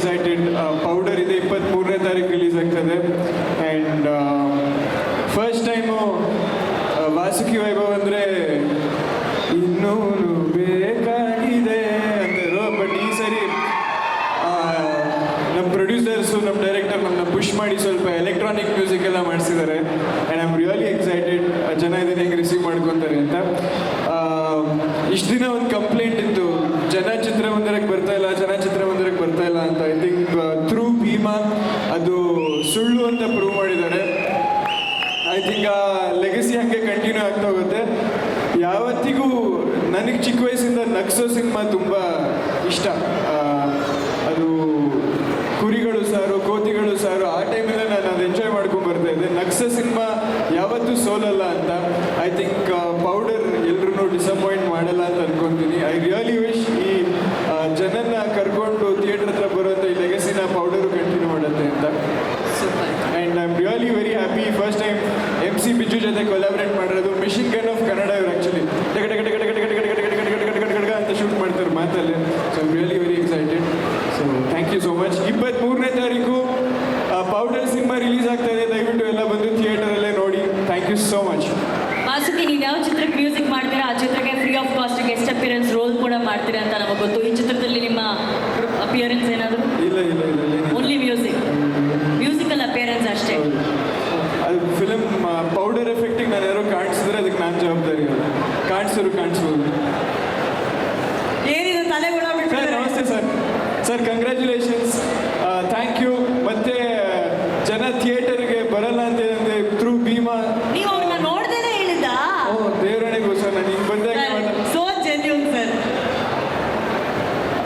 Excited. Powder ಇದೆ 23ನೇ ತಾರೀಕು release ಆಗ್ತದೆ. And first time Vasuki Vaibhav ಅಂದರೆ ಇನ್ನೂನು ಬೇಕಾಗಿದೆ ಅಂತಾರೋ. ಬಟ್ ಈ ಸರಿ ನಮ್ಮ ಪ್ರೊಡ್ಯೂಸರ್ಸು, ನಮ್ಮ ಡೈರೆಕ್ಟರ್ ನಮ್ಮನ್ನ ಪುಷ್ ಮಾಡಿ ಸ್ವಲ್ಪ ಎಲೆಕ್ಟ್ರಾನಿಕ್ ಮ್ಯೂಸಿಕ್ ಎಲ್ಲ ಮಾಡಿಸಿದ್ದಾರೆ. And I am really excited ಜನ ಇದನ್ನು ಹೆಂಗೆ ರಿಸೀವ್ ಮಾಡ್ಕೊತಾರೆ ಅಂತ. ಇಷ್ಟು ದಿನ ಒಂದು ಕಂಪ್ಲೇಂಟ್ ಇತ್ತು, ಜನ ಚಿತ್ರಮಂದಿರಕ್ಕೆ ಬರ್ತಾ ಇಲ್ಲ ಅಂತ. ಐ ಥಿಂಕ್ ಥ್ರೂ ಭೀಮಾ ಅದು ಸುಳ್ಳು ಅಂತ ಪ್ರೂವ್ ಮಾಡಿದ್ದಾರೆ. ಐ ಥಿಂಕ್ ಆ ಲೆಗಸಿ ಹಾಗೆ ಕಂಟಿನ್ಯೂ ಆಗ್ತಾ ಹೋಗುತ್ತೆ. ಯಾವತ್ತಿಗೂ ನನಗೆ ಚಿಕ್ಕ ವಯಸ್ಸಿಂದ ನಗ್ಸೋ ಸಿನಿಮಾ ತುಂಬ ಇಷ್ಟ. ಅದು ಕುರಿಗಳು ಸಾರು, ಕೋತಿಗಳು ಸಾರು, ಆ ಟೈಮಲ್ಲೇ ನಾನು ಅದು ಎಂಜಾಯ್ ಮಾಡ್ಕೊಂಡು ಬರ್ತಾ ಇದ್ದೆ. ನಗ್ಸೋ ಸಿನಿಮಾ ಯಾವತ್ತೂ ಸೋಲಲ್ಲ ಅಂತ. ಐ ಥಿಂಕ್ ಪೌಡರ್ ಎಲ್ಲರೂ ಡಿಸಪಾಯಿಂಟ್ ಮಾಡಲ್ಲ ಅಂತ ಅನ್ಕೊತೀನಿ. ಐ ರಿಯಲಿ ವಿಶ್ ಈ ಜನನ್ನ ಕರ್ಕೊಂಡು ಥಿಯೇಟರ್ ಹತ್ರ ಬರುವಂಥ ಈ ಲೆಗಸಿನ ಪೌಡರು ಕಂಟಿನ್ಯೂ ಮಾಡುತ್ತೆ ಅಂತ. And I am really very happy. First time MC Biju ಜೊತೆ ಕೊಲಾಬ್ರೇಟ್ ಮಾಡಿರೋದು. ಮಿಷಿನ್ ಗನ್ ಆಫ್ ಕನ್ನಡ ಇವರು ಆ್ಯಕ್ಚುಲಿ ಅಂತ ಶೂಟ್ ಮಾಡ್ತಾರೆ ಮಾತಲ್ಲಿ. So I'm really very excited. So thank you so much. 23ನೇ ತಾರೀಕು ಪೌಡರ್ ಸಿನಿಮಾ ರಿಲೀಸ್ ಆಗ್ತಾ ಇದೆ. ದಯವಿಟ್ಟು ಎಲ್ಲ ಬಂದು ಥಿಯೇಟರಲ್ಲೇ ನೋಡಿ. Thank you so much. Vasuki, ನೀವು ಯಾವ ಚಿತ್ರಕ್ಕೆ ಮ್ಯೂಸಿಕ್ ಮಾಡ್ತೀರಾ ಆ ಚಿತ್ರಕ್ಕೆ free of cost guest appearance role ಕೂಡ ಮಾಡ್ತೀರಾ ಅಂತ ನಮಗೆ ಗೊತ್ತು. ಈ ಚಿತ್ರದಲ್ಲಿ ನಿಮ್ಮ ಅಪಿಯರೆನ್ಸ್ ಏನಾದರೂ? ಇಲ್ಲ. ಓನ್ಲಿ ಮ್ಯೂಸಿಕಲ್ ಅಪಿಯರೆನ್ಸ್ ಅಷ್ಟೇ. ಅದು ಫಿಲಮ್ ಪೌಡರ್ ಎಫೆಕ್ಟಿಗೆ ನಾನು ಯಾರೋ ಕಾಣಿಸಿದ್ರೆ ಅದಕ್ಕೆ ನಾನು ಜವಾಬ್ದಾರಿ. ಕಾಣಿಸ್ಬೋದು. ಏನಿದು ತಲೆ ಕೂಡ ಸರ್ ನಮಸ್ತೆ ಸರ್ ಕಂಗ್ರ್ಯಾಚುಲೇಷನ್ಸ್. Thank you. ಮತ್ತೆ ಜನ ಥಿಯೇಟರ್ಗೆ ಬರಲ್ಲ ಅಂತ ಹೇಳಿದ್ರೆ ಥ್ರೂ ಭೀಮಾ. ನೀವು ಅವ್ರನ್ನ ನೋಡ್ದೇನೆ ಹೇಳಿದ್ದ? ದೇವರಣೆಗೂ ಸರ್ ನಾನು ಹಿಂಗೆ ಬಂದಾಗ ಸೋ ಜೆನ್ಯೂನ್ ಸರ್.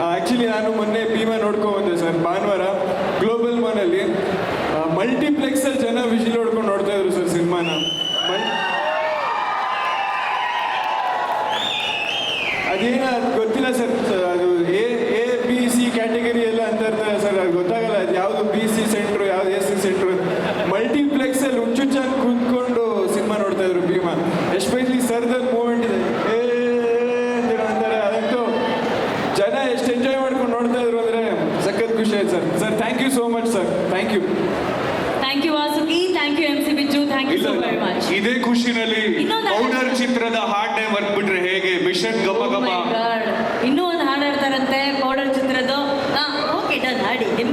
ಆ್ಯಕ್ಚುಲಿ ನಾನು ಮೊನ್ನೆ ಭೀಮಾ ನೋಡ್ಕೊಂಡ್ಬಂದೆ ಸರ್ ಭಾನುವಾರ ಗ್ಲೋಬಲ್ ಮಾನಲ್ಲಿ. ಮಲ್ಟಿಪ್ಲೆಕ್ಸಲ್ಲಿ ಜನ ವಿಜಿಲ್ ಹೊಡ್ಕೊಂಡು ನೋಡ್ತಾ ಇದ್ರು ಸರ್ ಸಿನಿಮಾನ. ಅದೇನ ಅದು ಗೊತ್ತಿಲ್ಲ ಸರ್. ಅದು ಎ ಬಿ ಸಿ ಕ್ಯಾಟಗರಿ ಎಲ್ಲ ಅಂತ ಇರ್ತಾರೆ ಸರ್. ಅದು ಗೊತ್ತಾಗಲ್ಲ ಅದು ಯಾವುದು BC ಸೆಂಟ್ರು, ಯಾವುದು SC ಸೆಂಟ್ರು. ಮಲ್ಟಿಪ್ಲೆಕ್ಸಲ್ಲಿ ಹುಚ್ಚುಚ್ಚಾಗಿ ಕೂತ್ಕೊಂಡು ಸಿನಿಮಾ ನೋಡ್ತಾ ಇದ್ರು ಭೀಮಾ. ಎಸ್ಪೆಷಲಿ ಸರ್ದಲ್ಲಿ ಮೂಮೆಂಟ್ ಇದೆ ಅಂತಾರೆ. ಅದಂತೂ ಜನ ಎಷ್ಟು ಎಂಜಾಯ್ ಮಾಡ್ಕೊಂಡು ನೋಡ್ತಾ ಇದ್ರು ಅಂದರೆ ಸಖತ್ ಖುಷಿ ಆಯ್ತು sir. Thank you so much sir. Thank you Vasuki. Thank you MC Biju. Thank you so very much. ಇದೇ ಖುಷಿನಲ್ಲಿ ಪೌಡರ್ ಚಿತ್ರದ ಹಾಡನ್ನೇ ಬರ್ಬಿಟ್ರೆ ಹೇಗೆ? ಮಿಷನ್ ಗಮ ಗಮ. ಇನ್ನೂ ಒಂದು ಹಾಡು ಹಾಡ್ತಾರಂತೆ ಪೌಡರ್ ಚಿತ್ರದ. ಓಕೆ ಡನ್, ಹಾಡಿ. ನಿಮ್ದು